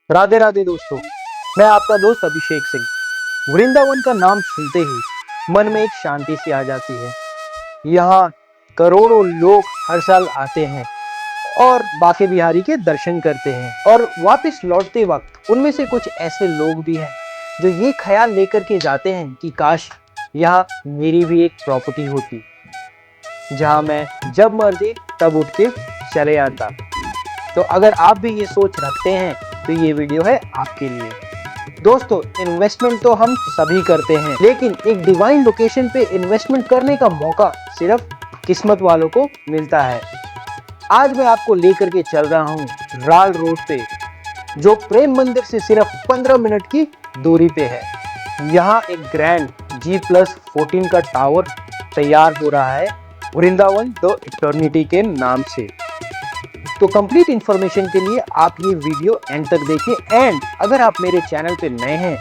राधे राधे दोस्तों, मैं आपका दोस्त अभिषेक सिंह। वृंदावन का नाम सुनते ही मन में एक शांति सी आ जाती है। यहाँ करोड़ों लोग हर साल आते हैं और बांके बिहारी के दर्शन करते हैं और वापस लौटते वक्त उनमें से कुछ ऐसे लोग भी हैं जो ये ख्याल लेकर के जाते हैं कि काश यहाँ मेरी भी एक प्रॉपर्टी होती, जहाँ मैं जब मर्जी तब उठ के चले आता। तो अगर आप भी ये सोच रखते हैं तो ये वीडियो है आपके लिए। दोस्तों, इन्वेस्टमेंट तो हम सभी करते हैं, लेकिन एक डिवाइन लोकेशन पे इन्वेस्टमेंट करने का मौका सिर्फ किस्मत वालों को मिलता है। आज मैं आपको लेकर के चल रहा हूँ राल रोड पे, जो प्रेम मंदिर से सिर्फ 15 मिनट की दूरी पे है। यहाँ एक ग्रैंड G+14 का टावर तैयार हो रहा है, वृंदावन द इटर्निटी के नाम से। तो कंप्लीट इंफॉर्मेशन के लिए आप ये वीडियो एंड तक देखें, एंड अगर आप मेरे चैनल पे नए हैं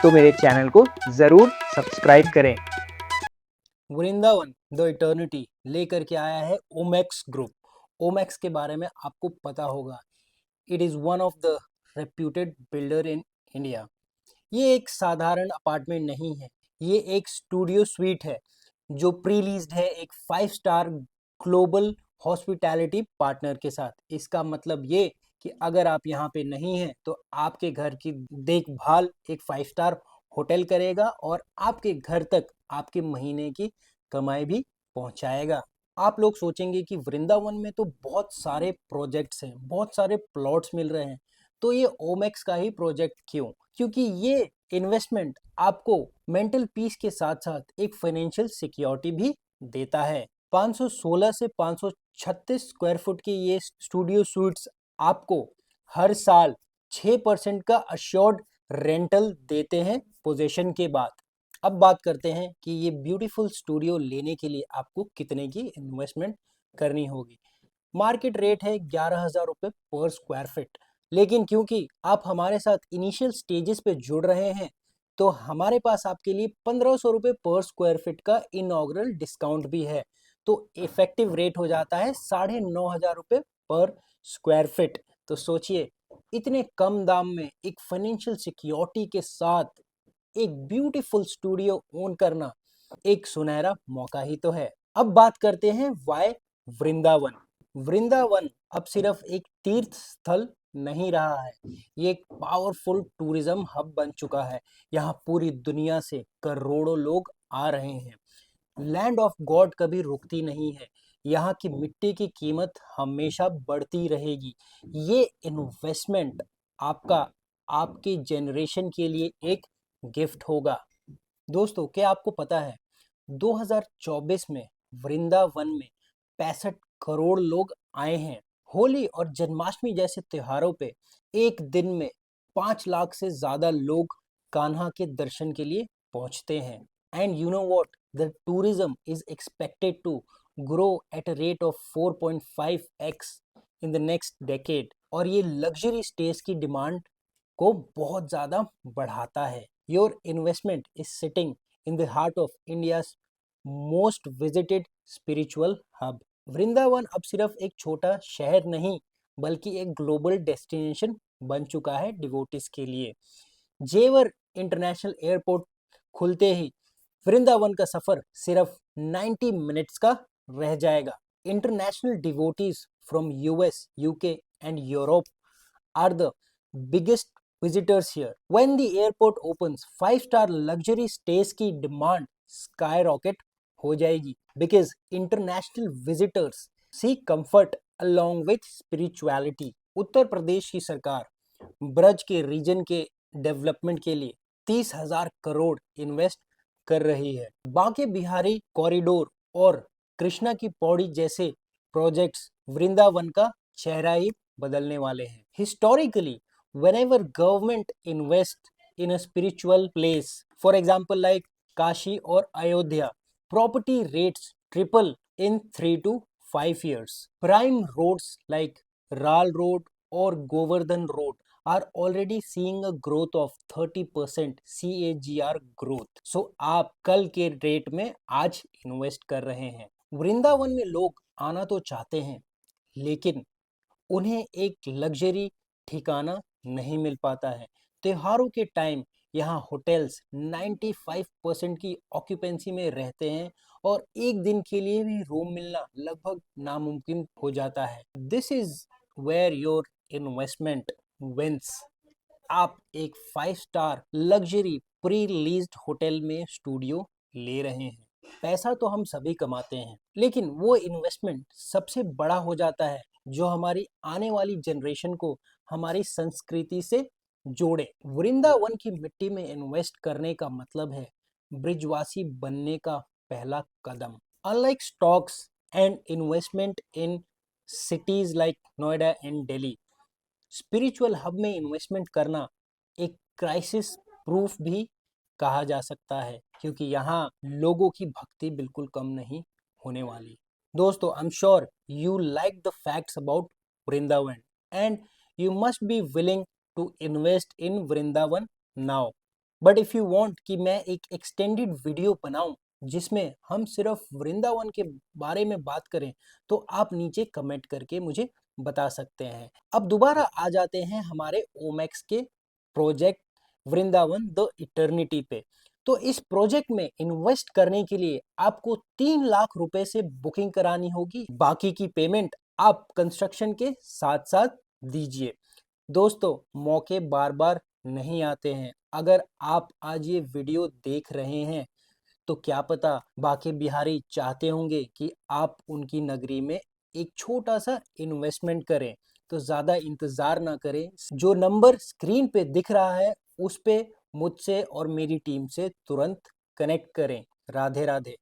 तो मेरे चैनल को जरूर सब्सक्राइब करें। वृंदावन द इटर्निटी लेकर के आया है ओमैक्स ग्रुप। ओमैक्स के बारे में आपको पता होगा, it is one of the reputed builder in India. ये एक साधारण अपार्टमेंट नहीं है, ये एक स्टूडियो स्वीट है जो प्री लीज्ड है एक 5 स्टार ग्लोबल हॉस्पिटैलिटी पार्टनर के साथ। इसका मतलब ये कि अगर आप यहाँ पे नहीं हैं तो आपके घर की देखभाल एक 5 स्टार होटल करेगा और आपके घर तक आपके महीने की कमाई भी पहुँचाएगा। आप लोग सोचेंगे कि वृंदावन में तो बहुत सारे प्रोजेक्ट्स हैं, बहुत सारे प्लॉट्स मिल रहे हैं, तो ये ओमैक्स का ही प्रोजेक्ट क्यों? क्योंकि ये इन्वेस्टमेंट आपको मेंटल पीस के साथ साथ एक फाइनेंशियल सिक्योरिटी भी देता है। 516 से 536 स्क्वायर फुट की ये स्टूडियो स्वीट्स आपको हर साल 6% का अश्योर्ड रेंटल देते हैं पोजीशन के बाद। अब बात करते हैं कि ये ब्यूटीफुल स्टूडियो लेने के लिए आपको कितने की इन्वेस्टमेंट करनी होगी। मार्केट रेट है 11,000 रुपये पर स्क्वायर फीट, लेकिन क्योंकि आप हमारे साथ इनिशियल स्टेजेस पे जुड़ रहे हैं तो हमारे पास आपके लिए 1,500 रुपये पर स्क्वायर फीट का इनॉग्रल डिस्काउंट भी है। तो इफेक्टिव रेट हो जाता है 9,500 रुपये पर स्क्वायर फीट। तो सोचिए, इतने कम दाम में एक फाइनेंशियल सिक्योरिटी के साथ एक ब्यूटीफुल स्टूडियो ओन करना एक सुनहरा मौका ही तो है। अब बात करते हैं वाई वृंदावन। वृंदावन अब सिर्फ एक तीर्थ स्थल नहीं रहा है, ये एक पावरफुल टूरिज्म हब बन चुका है। यहाँ पूरी दुनिया से करोड़ों लोग आ रहे हैं। लैंड ऑफ गॉड कभी रुकती नहीं है, यहाँ की मिट्टी की कीमत हमेशा बढ़ती रहेगी। ये इन्वेस्टमेंट आपका आपके जनरेशन के लिए एक गिफ्ट होगा। दोस्तों, क्या आपको पता है 2024 में वृंदावन में 65 करोड़ लोग आए हैं। होली और जन्माष्टमी जैसे त्योहारों पे एक दिन में 5 लाख से ज्यादा लोग कान्हा के दर्शन के लिए पहुंचते हैं। And you know what, the tourism is expected to grow at a rate of 4.5x in the next decade, और ये लग्जरी स्टेज की डिमांड को बहुत ज़्यादा बढ़ाता है। Your investment is sitting in the heart of India's most visited spiritual hub. Vrindavan अब सिर्फ एक छोटा शहर नहीं, बल्कि एक ग्लोबल डेस्टिनेशन बन चुका है डिवोटिस के लिए। जेवर इंटरनेशनल एयरपोर्ट खुलते ही वृंदावन का सफर सिर्फ 90 मिनट्स का रह जाएगा। International devotees from US, UK and Europe are the biggest visitors here. When the airport opens, 5 star luxury stays की demand skyrocket हो जाएगी, because international visitors seek comfort along with spirituality. Uttar Pradesh की सरकार ब्रज के रीजन के डेवलपमेंट के लिए 30,000 crore invest कर रही है। बांके बिहारी कॉरिडोर और कृष्णा की पौड़ी जैसे प्रोजेक्ट्स वृंदावन का चेहरा ही बदलने वाले हैं। Historically, whenever government invest in a spiritual place, for example like Kashi or Ayodhya, property rates triple in 3 to 5 years. Prime roads like Ral Road or Govardhan Road are already seeing a growth of 30% CAGR growth. So आप कल के rate में आज invest कर रहे हैं। वृंदावन में लोग आना तो चाहते हैं, लेकिन उन्हें एक लग्जरी ठिकाना नहीं मिल पाता है। त्योहारों के टाइम यहाँ होटल्स 95% की ऑक्यूपेंसी में रहते हैं और एक दिन के लिए भी रूम मिलना लगभग नामुमकिन हो जाता है। This is where your investment wins. आप एक 5 star luxury pre leased hotel में स्टूडियो ले रहे हैं। पैसा तो हम सभी कमाते हैं, लेकिन वो इन्वेस्टमेंट सबसे बड़ा हो जाता है जो हमारी आने वाली जनरेशन को हमारी संस्कृति से जोड़े। वृंदावन की मिट्टी में इन्वेस्ट करने का मतलब है ब्रिजवासी बनने का पहला कदम। Unlike stocks and investment in cities like Noida and Delhi, spiritual hub में इन्वेस्टमेंट करना एक क्राइसिस प्रूफ भी कहा जा सकता है, क्योंकि यहाँ लोगों की भक्ति बिल्कुल कम नहीं होने वाली। दोस्तों, I am sure you like the facts about Vrindavan and you must be willing to invest in Vrindavan now. But if you want कि मैं एक एक्सटेंडेड वीडियो बनाऊं जिसमें हम सिर्फ वृंदावन के बारे में बात करें, तो आप नीचे कमेंट करके मुझे बता सकते हैं। अब दोबारा आ जाते हैं हमारे ओमैक्स के प्रोजेक्ट वृंदावन द इटर्निटी पे। तो इस प्रोजेक्ट में इन्वेस्ट करने के लिए आपको 3 लाख रुपए से बुकिंग करानी होगी। बाकी की पेमेंट आप कंस्ट्रक्शन के साथ साथ दीजिए। दोस्तों, मौके बार बार नहीं आते हैं। अगर आप आज ये वीडियो देख रहे हैं तो क्या पता बाके बिहारी चाहते होंगे कि आप उनकी नगरी में एक छोटा सा इन्वेस्टमेंट करें। तो ज़्यादा इंतज़ार ना करें, जो नंबर स्क्रीन पे दिख रहा है उस पे मुझसे और मेरी टीम से तुरंत कनेक्ट करें। राधे राधे।